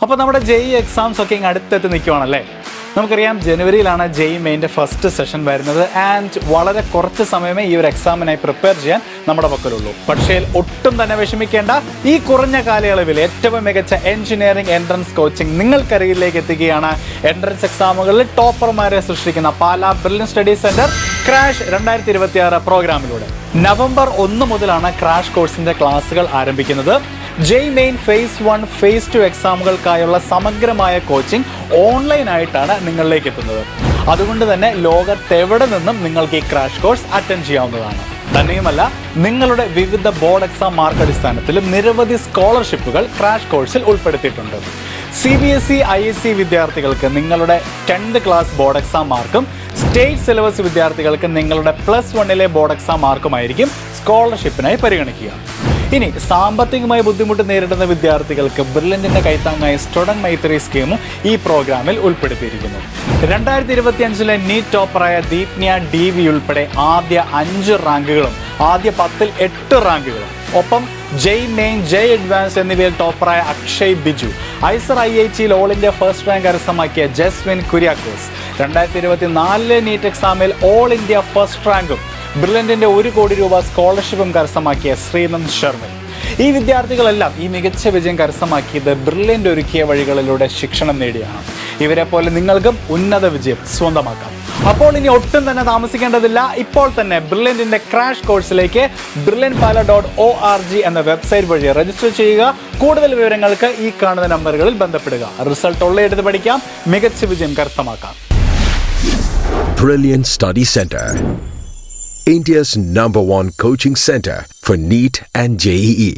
അപ്പോൾ നമ്മുടെ JEE exams ഒക്കെ അടുത്തെത്തി നിൽക്കുവാണല്ലേ. നമുക്കറിയാം ജനുവരിയിലാണ് JEE മെയിൻ്റെ ഫസ്റ്റ് സെഷൻ വരുന്നത്. ആൻഡ് വളരെ കുറച്ച് സമയമേ ഈ ഒരു എക്സാമിനായി പ്രിപ്പയർ ചെയ്യാൻ നമ്മുടെ പക്കലുള്ളൂ. പക്ഷേ ഒട്ടും തന്നെ വിഷമിക്കേണ്ട, ഈ കുറഞ്ഞ കാലയളവിൽ ഏറ്റവും മികച്ച എഞ്ചിനീയറിംഗ് എൻട്രൻസ് കോച്ചിങ് നിങ്ങൾക്കരികിലേക്ക് എത്തുകയാണ്. എൻട്രൻസ് എക്സാമുകളിൽ ടോപ്പർമാരെ സൃഷ്ടിക്കുന്ന Pala brilliant study centre crash 2026 പ്രോഗ്രാമിലൂടെ നവംബർ 1 മുതലാണ് ക്രാഷ് കോഴ്സിന്റെ ക്ലാസുകൾ ആരംഭിക്കുന്നത്. JEE Main PHASE-1 PHASE-2 എക്സാമുകൾക്കായുള്ള സമഗ്രമായ കോച്ചിങ് ഓൺലൈനായിട്ടാണ് നിങ്ങളിലേക്ക് എത്തുന്നത്. അതുകൊണ്ട് തന്നെ ലോകത്തെവിടെ നിന്നും നിങ്ങൾക്ക് ഈ ക്രാഷ് കോഴ്സ് അറ്റൻഡ് ചെയ്യാവുന്നതാണ്. തന്നെയുമല്ല, നിങ്ങളുടെ വിവിധ ബോർഡ് എക്സാം മാർക്ക് അടിസ്ഥാനത്തിലും നിരവധി സ്കോളർഷിപ്പുകൾ ക്രാഷ് കോഴ്സിൽ ഉൾപ്പെടുത്തിയിട്ടുണ്ട്. CBSE ISC വിദ്യാർത്ഥികൾക്ക് നിങ്ങളുടെ 10th ക്ലാസ് ബോർഡ് എക്സാം മാർക്കും സ്റ്റേറ്റ് സിലബസ് വിദ്യാർത്ഥികൾക്ക് നിങ്ങളുടെ +1 ബോർഡ് എക്സാം മാർക്കുമായിരിക്കും സ്കോളർഷിപ്പിനായി പരിഗണിക്കുക. ഇനി സാമ്പത്തികമായി ബുദ്ധിമുട്ട് നേരിടുന്ന വിദ്യാർത്ഥികൾക്ക് ബ്രില്യൻറ്റിൻ്റെ കൈത്താങ്ങായ സ്റ്റുഡൻറ് മൈത്രി സ്കീമും ഈ പ്രോഗ്രാമിൽ ഉൾപ്പെടുത്തിയിരിക്കുന്നു. 2025 NEET ടോപ്പറായ ദീപ്നിയ DV ഉൾപ്പെടെ ആദ്യ 5 റാങ്കുകളും ആദ്യ 10ൽ 8 റാങ്കുകളും, ഒപ്പം JEE Main, JEE Advanced എന്നിവയിൽ ടോപ്പറായ അക്ഷയ് ബിജു, ഐസർ IITയിൽ ഓൾ ഇന്ത്യ ഫസ്റ്റ് റാങ്ക് കരസ്ഥമാക്കിയ ജസ്വിൻ കുര്യാക്കോസ്, 2024 NEET എക്സാമിൽ ഓൾ ഇന്ത്യ ഫസ്റ്റ് റാങ്കും ബ്രില്യൻറ്റിൻ്റെ 1 കോടി രൂപ സ്കോളർഷിപ്പും കരസ്ഥമാക്കിയ ശ്രീനന്ദ് ശർമ്മ. ഈ വിദ്യാർത്ഥികളെല്ലാം ഈ മികച്ച വിജയം കരസ്ഥമാക്കിയത് ബ്രില്യൻ്റ് ഒരുക്കിയ വഴികളിലൂടെ ശിക്ഷണം നേടിയാണ്. ഇവരെ പോലെ നിങ്ങൾക്കും ഉന്നത വിജയം സ്വന്തമാക്കാം. അപ്പോൾ ഇനി ഒട്ടും തന്നെ താമസിക്കേണ്ടതില്ല. ഇപ്പോൾ തന്നെ ബ്രില്യൻറ്റിൻ്റെ ക്രാഷ് കോഴ്സിലേക്ക് brilliantpala.org എന്ന വെബ്സൈറ്റ് വഴി രജിസ്റ്റർ ചെയ്യുക. കൂടുതൽ വിവരങ്ങൾക്ക് ഈ കാണുന്ന നമ്പറുകളിൽ ബന്ധപ്പെടുക. റിസൾട്ട് ഉള്ളയെടുത്ത് പഠിക്കാം, മികച്ച വിജയം കരസ്ഥമാക്കാം. Brilliant Study Center, India's #1 coaching center for NEET and JEE.